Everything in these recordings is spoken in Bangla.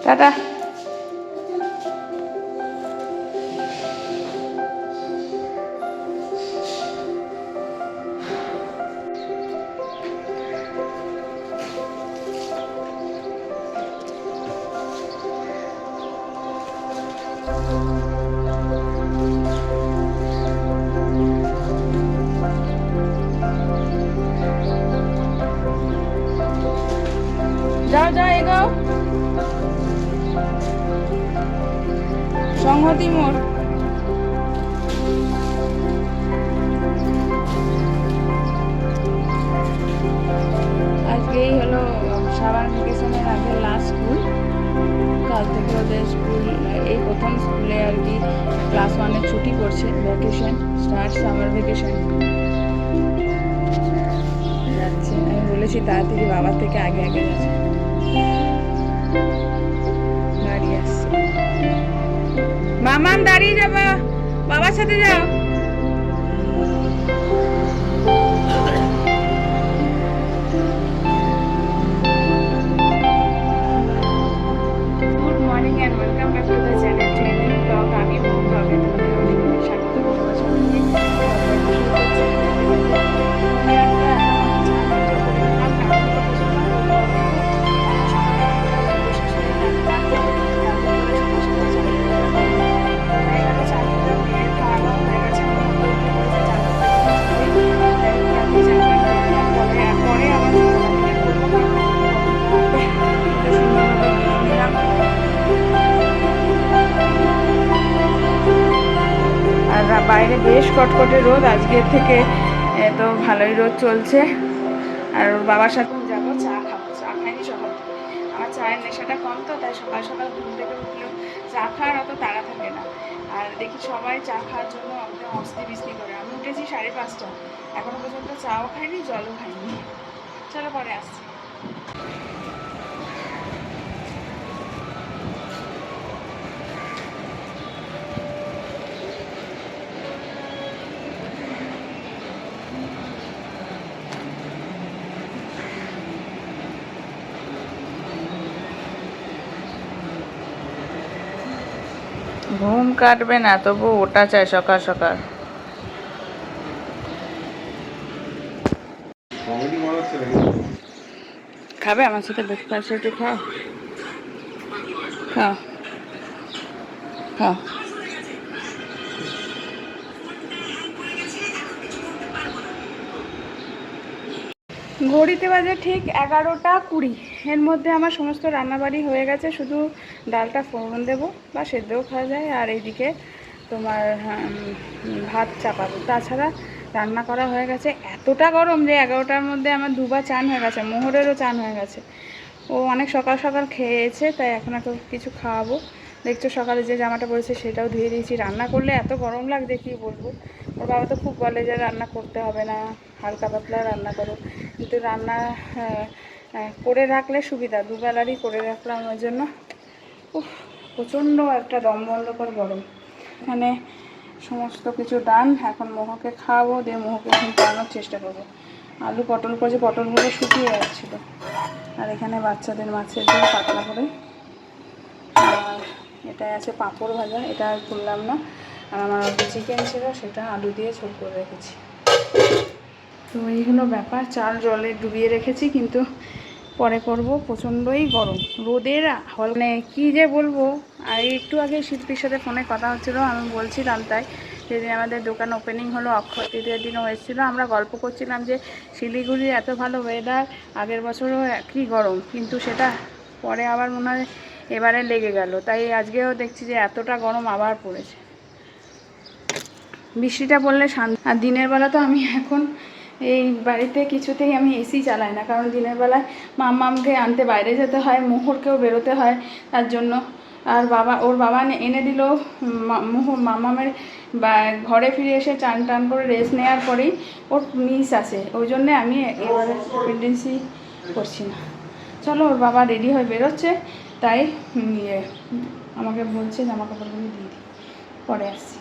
টাটা। যাও যাও এগোও। সংহতি মোড়। আজকেই হলো সামার ভ্যাকেশনের আগে লাস্ট স্কুল। কাল থেকে ওদের স্কুল, এই প্রথম স্কুলে আর কি ক্লাস 1-এর ছুটি পড়ছে। ভ্যাকেশন স্টার্ট, সামার ভ্যাকেশন যাচ্ছে। আমি বলেছি তাড়াতাড়ি বাবার থেকে আগে আগে যাচ্ছে। গাড়ি আসছে। মামাম দাঁড়িয়ে যাবো, বাবার সাথে যাও। Good morning and welcome back to the channel training blog. আমি ব্লগে তোমাদের অনেক অনেক স্বাগত। বাইরে বেশ কটকটে রোদ, আজকের থেকে তো ভালোই রোদ চলছে। আর বাবার সাথে যাবো, চা খাবো। চা খাইনি সকাল থেকে, আমার চায়ের নেশাটা কম তো, তাই সকাল সকাল ঘুম থেকে উঠলেও চা খাওয়ার অত তাড়া থাকে না। আর দেখি সবাই চা খাওয়ার জন্য একদম অস্থি বিস্তি করে। আমি উঠেছি 5:30, এখনো পর্যন্ত চাও খাইনি, জলও খাইনি। চলো পরে আসছি। ঘুম কাটবে না, তবু ওটা চাই সকাল সকাল। খাবে আমার সাথে ব্রেকফাস্ট? একটু খাও খাও খাও। ঘড়িতে বাজে ঠিক 11:20। এর মধ্যে আমার সমস্ত রান্নাবাড়ি হয়ে গেছে, শুধু ডালটা ফোড়ন দেবো বা সেদ্ধও খাওয়া যায়। আর এইদিকে তোমার ভাত চাপাবো। তাছাড়া রান্না করা হয়ে গেছে। এতটা গরম যে 11টার মধ্যে আমার 2বার চান হয়ে গেছে, মোহরেরও চান হয়ে গেছে। ও অনেক সকাল সকাল খেয়েছে, তাই এখন একটু কিছু খাওয়াবো। দেখছো সকালে যে জামাটা পরেছে সেটাও ধুয়ে দিয়েছি। রান্না করলে এত গরম লাগছে কী বলবো। ওর বাবা তো খুব বলে যে রান্না করতে হবে না, হালকা পাতলা রান্না করো, কিন্তু রান্না করে রাখলে সুবিধা। দুবেলারই করে রাখলাম ওই জন্য। প্রচণ্ড একটা দম বন্ধকর গরম। এখানে সমস্ত কিছু ডান। এখন মোহকে খাওয়াবো, দিয়ে মোহকে এখন খাওয়ানোর চেষ্টা করবো। আলু পটল করেছে, পটলগুলো শুকিয়ে যাচ্ছিলো। আর এখানে বাচ্চাদের মাছের ঝোল পাতলা করে। আর এটাই আছে পাঁপড় ভাজা, এটা আর করলাম না। আর আমার চিকেন ছিল, সেটা আলু দিয়ে ঝোল করে রেখেছি। তো এই হলো ব্যাপার। চাল জলে ডুবিয়ে রেখেছি, কিন্তু পরে করব। প্রচণ্ডই গরম, রোদের মানে কী যে বলবো। আর একটু আগে শিল্পীর সাথে ফোনে কথা হচ্ছিলো, আমি বলছিলাম তাই যেদিন আমাদের দোকান ওপেনিং হলো, অক্ষয় তৃতীয়ার দিনও এসেছিলো। আমরা গল্প করছিলাম যে শিলিগুড়ির এত ভালো ওয়েদার, আগের বছরও একই গরম, কিন্তু সেটা পরে আবার মনে হয় এবারে লেগে গেল। তাই আজকেও দেখছি যে এতটা গরম আবার পড়েছে। বৃষ্টিটা পড়লে শান্তি। আর দিনের বেলা তো আমি এখন এই বাড়িতে কিছুতেই আমি এসি চালাই না, কারণ দিনের বেলায় মাম্মামকে আনতে বাইরে যেতে হয়, মোহরকেও বেরোতে হয় তার জন্য। আর ওর বাবা এনে দিল মাম্মামের ঘরে ফিরে এসে চান টান করে রেস্ট নেওয়ার পরেই ওর মিস আছে। ওই জন্যে আমি এবারে ডিপেন্ডেন্সি করছি না। চলো, ওর বাবা রেডি হয়ে বেরোচ্ছে, তাই আমাকে বলছে জামা কাপড়গুলো দিয়ে দিই, পরে আসছি।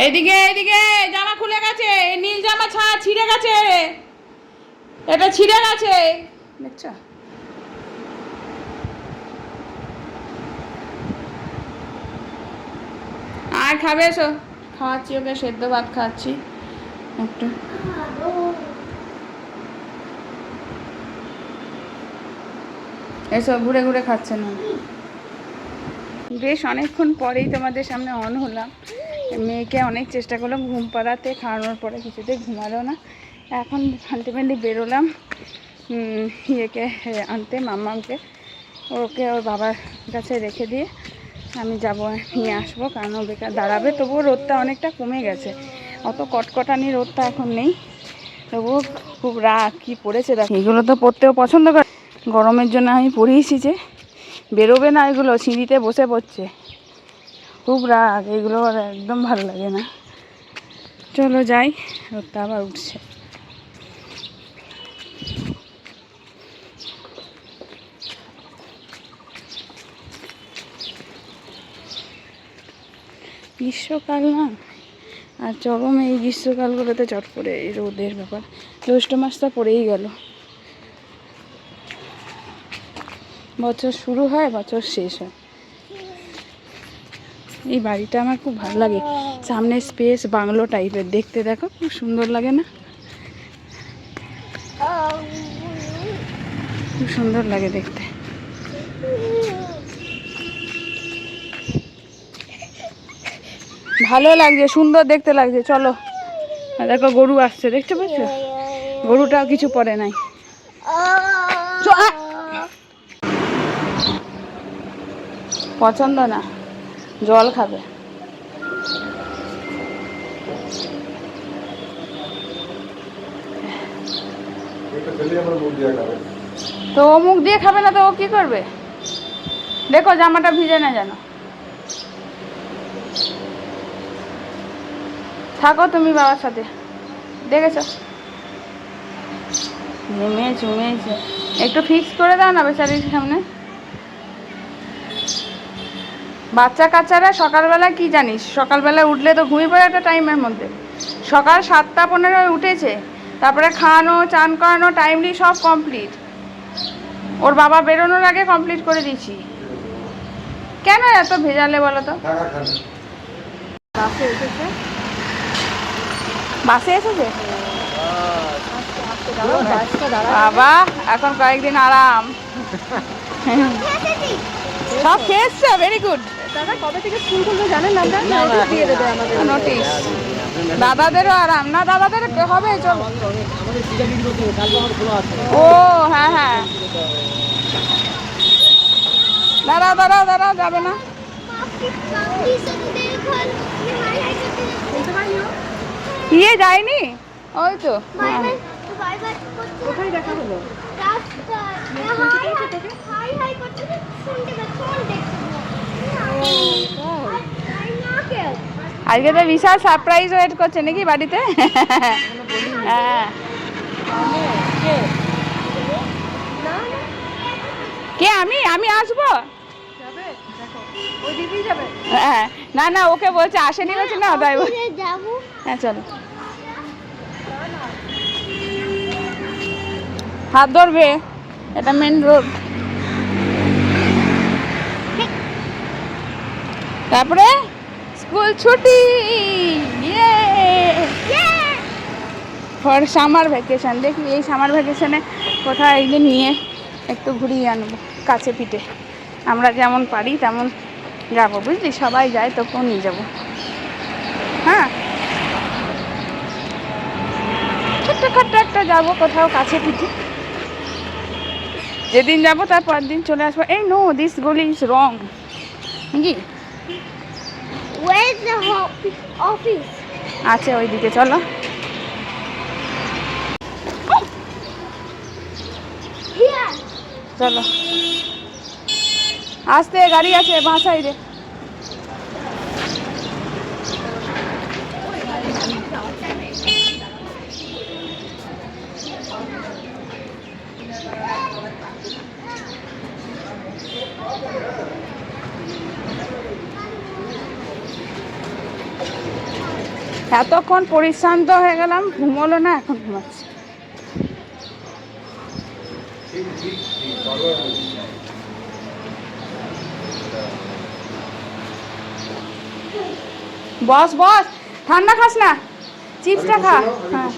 এইদিকে এইদিকে, জামা খুলে গেছে, নীল জামা ছিঁড়ে গেছে, এটা ছিঁড়ে গেছে, দেখছো? আর খাবে এসো, খাওয়াচ্ছি ওকে, সেদ্ধ ভাত খাচ্ছি একটু। এসো, ঘুরে ঘুরে খাচ্ছে না। বেশ অনেকক্ষণ পরেই তোমাদের সামনে অন হলাম। মেয়েকে অনেক চেষ্টা করলাম ঘুম পাড়াতে, খাওয়ানোর পরে কিছুতেই ঘুমালো না। এখন আলটিমেটলি বেরোলাম ইয়েকে আনতে, মাম্মাকে। ওকে ওর বাবার কাছে রেখে দিয়ে আমি যাব, নিয়ে আসবো, কারণ ও বেকার দাঁড়াবে। তবুও রোদটা অনেকটা কমে গেছে, অত কটকটানি রোদটা এখন নেই। তবুও খুব রাগ কী পড়েছে দেখ। এগুলো তো পরতেও পছন্দ করে, গরমের জন্য আমি পরিয়েছি যে বেরোবে না, এগুলো সিঁড়িতে বসে পড়ছে। খুব রাগ, এগুলো আর একদম ভালো লাগে না। চলো যাই, রোদটা আবার উঠছে। গ্রীষ্মকাল না, আর চরম এই গ্রীষ্মকালগুলোতে চট করে এই রোদের ব্যাপার। জ্যৈষ্ঠ মাসটা পড়েই গেল, বছর শুরু হয় বছর শেষ হয়। এই বাড়িটা আমার খুব ভালো লাগে, সামনে স্পেস বাংলো টাইপের, দেখতে দেখো খুব সুন্দর লাগে না? খুব সুন্দর লাগে দেখতে। ভালো লাগছে, সুন্দর দেখতে লাগছে। চলো, দেখো গরু আসছে, দেখতে পাচ্ছ? গরুটাও কিছু পরে নাই। পছন্দ না, জল খাবে। তো ও মুখ দিয়ে খাবে না তো ও কি করবে? দেখো জামাটা ভিজে না যেন। থাকো তুমি বাবার সাথে, দেখেছ নেমে চুমেছে। একটু ফিক্স করে দাও না বেচারির সামনে। বাচ্চা কাচ্চারা সকালবেলা কি জানিস, সকালবেলা উঠলে তো ঘুমিয়ে পড়ে একটা টাইমের মধ্যে। সকাল 7:15 উঠেছে, তারপরে খাওয়ানো, চান করানো, টাইমলি সব কমপ্লিট। ওর বাবা বেরোনোর আগে কমপ্লিট করে দিয়েছি। কেন এত ভেজালে বলো তো? বাসে এসেছে, বাসে এসেছে বাবা, এখন কয়েকদিন আরাম। সব খেয়েছে, ভেরি গুড। দাদা কবে থেকে স্কুল খুলবে জানেন আপনারা? নোটিশ দিয়ে দেবে আমাদের, নোটিশ। দাদাদেরও আরাম না, দাদাদের হবে। চলো, ও হ্যাঁ হ্যাঁ, দাঁড়াও দাঁড়াও দাঁড়াও, যাবে না। ইয়ে যায়নি, ওই তো কোথায় দেখা হলো? আজকে তো বিশাল সারপ্রাইজ ওয়েট করছে নাকি বাড়িতে? হ্যাঁ, কে? আমি আমি আসবো? হ্যাঁ, না না, ওকে বলছে আসেনি, বলছে না তাই। হ্যাঁ চলো, হাত ধরবে, এটা মেন রোড। তারপরে স্কুল ছুটি ফর সামার ভ্যাকেশন। দেখি এই সামার ভ্যাকেশনে কোথায় একদিন নিয়ে একটু ঘুরিয়ে আনবো, কাছে পিঠে। আমরা যেমন পারি তেমন যাবো, বুঝলি? সবাই যায় তখন নিয়ে যাবো। হ্যাঁ, ছোট্টখাট্ট একটা যাবো কোথাও কাছে পিঠে। যেদিন যাবো তার পরের দিন চলে আসবো। এই নো, দিস গলি ইজ রং নাকি? আচ্ছা, ওইদিকে চলো। চলো, আসতে গাড়ি আছে বাঁ সাইডে। এতক্ষণ পরিশ্রান্ত হয়ে গেলাম, ঘুমোলো না, এখন ঘুমাচ্ছে। বস বস, ঠান্ডা খাস না, চিপসটা খা। হ্যাঁ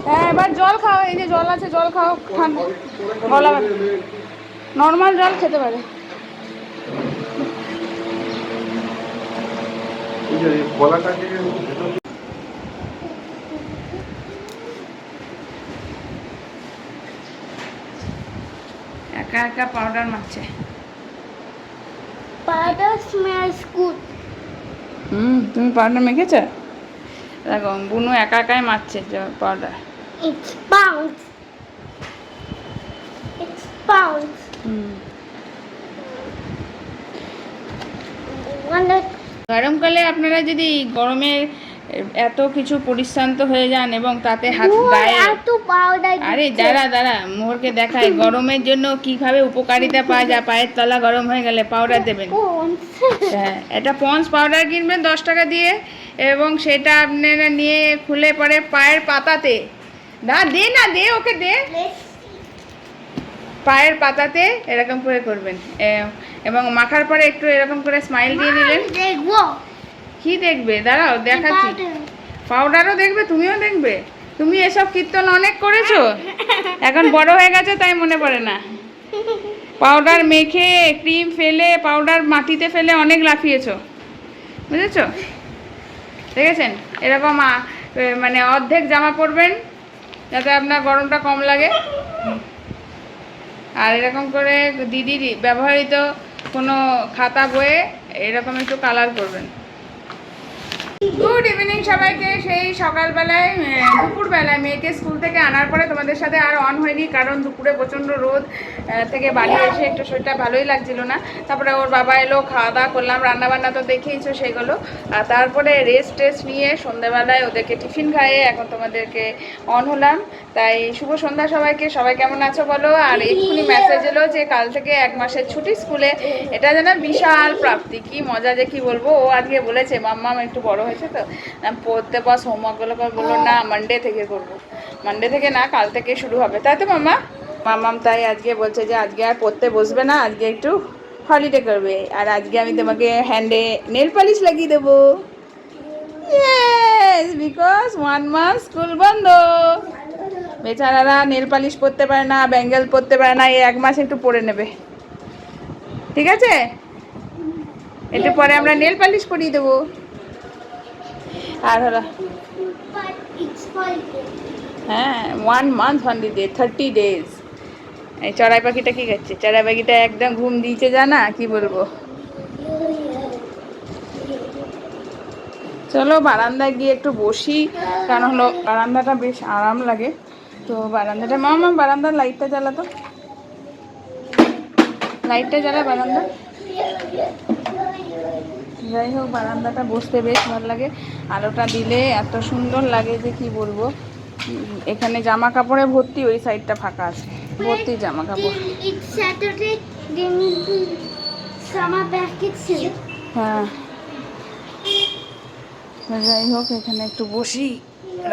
হ্যাঁ, এবার জল খাও, এই যে জল আছে, জল খাও, ঠান্ডা গলা, নর্মাল জল খেতে পারে। একা একা পাউডার মাখছে। Powder smells good. তুমি পাউডার মেখেছো? দেখো বুনু একা একাই মাখছে powder. It's bounce. It's bounce. গরমকালে আপনারা যদি গরমে এত কিছু পরিশ্রান্ত হয়ে যান এবং তাতে হাত গায়ে, আরে দাঁড়া মোহরকে দেখায় গরমের জন্য কিভাবে উপকারিতা পাওয়া যায়। পায়ের তলা গরম হয়ে গেলে পাউডার দেবেন। হ্যাঁ, এটা পন্স পাউডার কিনবেন 10 টাকা দিয়ে, এবং সেটা আপনারা নিয়ে খুলে পরে পায়ের পাতাতে দে ওকে দে, পায়ের পাতাতে এরকম করে করবেন, এবং মাখার পরে একটু এরকম করে স্মাইল দিয়ে নিলেন। কি দেখবে? দাঁড়াও দেখাচ্ছি। পাউডারও দেখবে, তুমিও দেখবে। তুমি এসব কীর্তন অনেক করেছো, এখন বড় হয়ে গেছে তাই মনে পড়ে না। পাউডার মেখে ক্রিম ফেলে পাউডার মাটিতে ফেলে অনেক লাফিয়েছো, বুঝেছো? দেখেছেন? এরকম মানে অর্ধেক জামা পরবেন যাতে আপনার গরমটা কম লাগে, আর এরকম করে দিদির ব্যবহৃত কোনো খাতা বইয়ে এরকম একটু কালার করবেন। গুড ইভিনিং সবাইকে। সেই সকালবেলায় দুপুরবেলায় মেয়েকে স্কুল থেকে আনার পরে তোমাদের সাথে আর অন হয়নি, কারণ দুপুরে প্রচণ্ড রোদ থেকে বাড়ি এসে একটু শরীরটা ভালোই লাগছিল না। তারপরে ওর বাবা এলো, খাওয়া দাওয়া করলাম, রান্নাবান্না তো দেখেইছো সেগুলো। আর তারপরে রেস্ট নিয়ে সন্ধ্যেবেলায় ওদেরকে টিফিন খাইয়ে এখন তোমাদেরকে অন হলাম। তাই শুভ সন্ধ্যা সবাইকে। সবাই কেমন আছো বলো। আর এক্ষুনি মেসেজ এলো যে কাল থেকে 1 মাসের ছুটি স্কুলে। এটা যেন বিশাল প্রাপ্তি, কি মজা যে কি বলবো। ও আজকে বলেছে মাম্মাম একটু বড় হয়েছে তো পড়তে পাস, হোমওয়ার্কগুলো বললো না মানডে থেকে করবো। মানডে থেকে না, কাল থেকে শুরু হবে, তাই তো মাম্মাম তাই আজকে বলছে যে আজকে আর পড়তে বসবে না, আজকে একটু হলিডে করবে। আর আজকে আমি তোমাকে হ্যান্ডে নেল পালিশ লাগিয়ে দেবো। ইয়েস, বিকজ 1 মাস স্কুল বন্ধ। বেচারারা নেল পালিশ পরতে পারে না, ব্যাঙ্গেল পরতে পারে না, এই 1 মাস একটু পরে নেবে, ঠিক আছে? একটু পরে আমরা নেল পালিশ করিয়ে দেবো। আর হলো হ্যাঁ 1 মান্থ হলিডে, 30 days। এই চড়াই পাখিটা কি খাচ্ছে? চড়াই পাখিটা একদম ঘুম দিয়েছে, জানা কি বলবো। চলো বারান্দায় গিয়ে একটু বসি, কারণ হলো বারান্দাটা বেশ আরাম লাগে। তো বারান্দাটা বারান্দার লাইটটা জ্বালাতো, লাইটটা জ্বালা বারান্দা। যাই হোক, বারান্দাটা বসতে বেশ ভালো লাগে, আলোটা দিলে এত সুন্দর লাগে যে কি বলবো। এখানে জামা কাপড়ে ভর্তি, ওই সাইডটা ফাঁকা আছে, ভর্তি জামা কাপড়। হ্যাঁ, যাই হোক এখানে একটু বসি,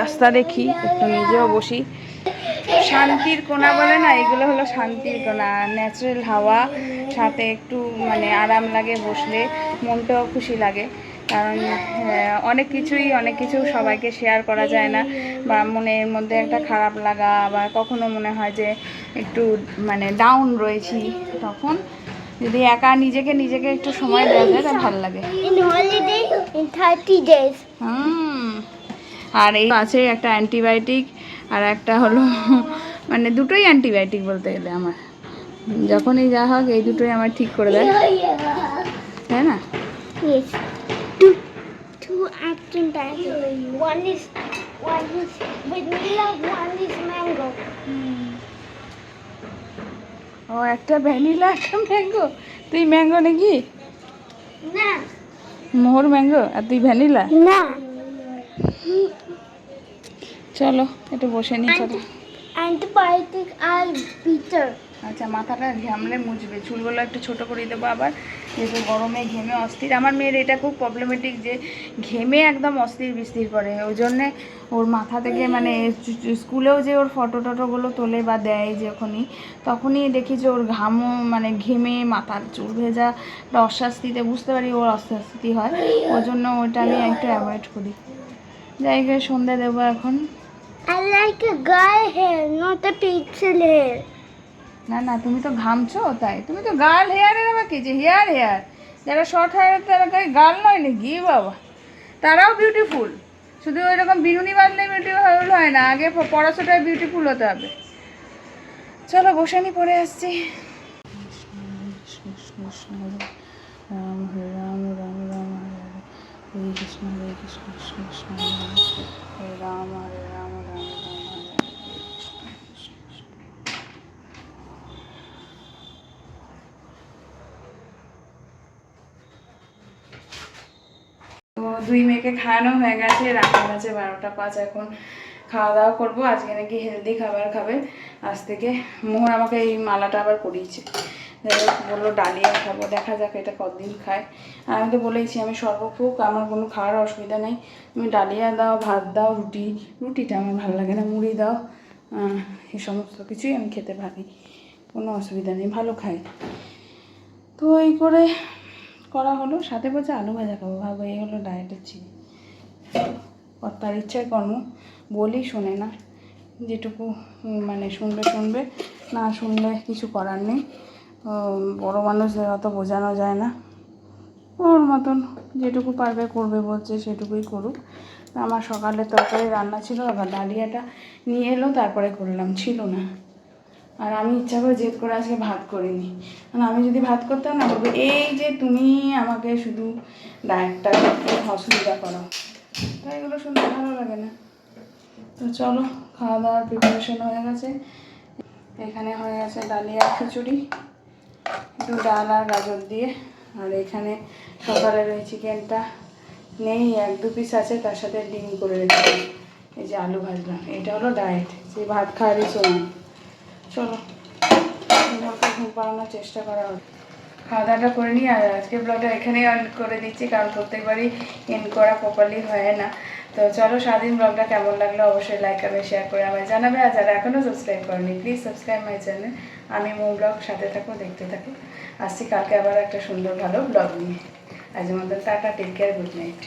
রাস্তা দেখি, একটু নিজেও বসি। শান্তির কোণা বলে না, এগুলো হলো শান্তির কোণা। ন্যাচারাল হাওয়া, সাথে একটু মানে আরাম লাগে, বসলে মনটাও খুশি লাগে। কারণ অনেক কিছু সবাইকে শেয়ার করা যায় না, বা মনের মধ্যে একটা খারাপ লাগা, বা কখনো মনে হয় যে একটু মানে ডাউন রয়েছি, তখন যদি একা নিজেকে একটু সময় দেওয়া যায় তা ভালো লাগে। আর এই আছে একটা অ্যান্টিবায়োটিক, আর একটা হলো মানে দুটোই অ্যান্টিবায়োটিক বলতে গেলে। আমার যখনই যা হোক এই দুটোই আমার ঠিক করে দেয়, তাই না? Two antibiotics. One is vanilla, one is mango. ও, একটা ভ্যানিলা একটা ম্যাঙ্গো। তুই ম্যাঙ্গো নাকি? না, মোহর ম্যাঙ্গো আর তুই ভ্যানিলা? না। চলো একটু বসে নি, চলো। Antibiotics are bitter. আচ্ছা, মাথাটা ঘামলে মুছবে, চুলগুলো একটু ছোটো করে দেবো আবার, যেহেতু গরমে ঘেমে অস্থির। আমার মেয়ের এটা খুব প্রবলেমেটিক যে ঘেমে একদম অস্থির বিস্থির করে, ওই জন্যে ওর মাথা থেকে মানে স্কুলেও যে ওর ফটো টটোগুলো তোলে বা দেয় যখনই, তখনই দেখি যে ওর ঘামও মানে ঘেমে মাথার চুল ভেজা একটা অস্বস্তিতে, বুঝতে পারি ওর অস্বস্তি হয়, ওই জন্য ওইটা আমি একটু অ্যাভয়েড করি। যাই হোক, সন্ধ্যে দেবো এখন। I like a guy hair, not a pixel hair. না না, তুমি তো ঘামছো তাই, তুমি তো গার্ল হেয়ারের আবার কি যে হেয়ার যারা শর্ট হেয়ার তারা গার্ল নয় নাকি বাবা, তারাও বিউটিফুল, শুধু ওই রকম বিনুনি বাঁধলে বিউটিফুল হয় না, আগে পড়াশোনায় বিউটিফুল হতে হবে। চলো বসে নি, পরে আসছি। রাম হরে রাম, রাম রাম হরে হরে, হরে কৃষ্ণ কৃষ্ণ কৃষ্ণ হরে রাম, হরে রাম, রাম রাম হরে হরে। তো দুই মেয়েকে খাওয়ানো হয়ে গেছে, রান্না গেছে 12টা 5, এখন খাওয়া দাওয়া করবো। আজকে নাকি হেলদি খাবার খাবে আজ থেকে। মোহন আমাকে এই মালাটা আবার পরিয়েছে, বললো ডালিয়া খাবো, দেখা যাক এটা কতদিন খায়। আর আমি তো বলেইছি আমি সর্বভুক, আমার কোনো খাওয়ার অসুবিধা নেই, তুমি ডালিয়া দাও, ভাত দাও, রুটিটা আমার ভালো লাগে না, মুড়ি দাও, এই সমস্ত কিছুই আমি খেতে পারি, কোনো অসুবিধা নেই, ভালো খাই। তো এই করে করা হলো, সাথে বলছে আলু ভাজা খাবো, ভাবো এই হলো ডায়েটের ছিল। তার ইচ্ছায় কর্ম, বলি শোনে না, যেটুকু মানে শুনবে, না শুনলে কিছু করার নেই। বড়ো মানুষদের অত বোঝানো যায় না, ওর মতন যেটুকু পারবে করবে বলছে, সেটুকুই করুক। আমার সকালে তরকারি রান্না ছিল, আবার ডালিয়াটা নিয়ে এলো, তারপরে করলাম, ছিল না। আর আমি ইচ্ছা করে জেদ করে আজকে ভাত করিনি, কারণ আমি যদি ভাত করতাম না বলবো এই যে তুমি আমাকে শুধু ডায়েটটা করতে অসুবিধা করো, তাই এগুলো শুনতে ভালো লাগে না। তো চলো, খাওয়া দাওয়ার প্রিপারেশন হয়ে গেছে। এখানে হয়ে গেছে ডালিয়া খিচুড়ি, একটু ডাল আর গাজর দিয়ে। আর এখানে সকালের ওই চিকেনটা নেই, 1-2 পিস আছে, তার সাথে ডিম করে রেখেছি। এই যে আলু ভাজলাম, এটা হলো ডায়েট, সেই ভাত খাওয়ারই সময়। চলো ঘুম পাড়ানোর চেষ্টা করা হবে, খাওয়া দাওয়াটা করে নিই। আর আজকে ব্লগটা এখানেই এন্ড করে দিচ্ছি, কারণ প্রত্যেকবারই এন্ড করা প্রপারলি হয় না। তো চলো, সারাদিন ব্লগটা কেমন লাগলো অবশ্যই লাইক করবে, শেয়ার করে আমায় জানাবে। আর যারা এখনও সাবস্ক্রাইব করেনি প্লিজ সাবস্ক্রাইব মাই চ্যানেল। আমি মৌ ব্লগ, সাথে থাকো, দেখতে থাকো। আসছি কালকে আবার একটা সুন্দর ভালো ব্লগ নিয়ে। আজ আমাদের tata, take care, good night.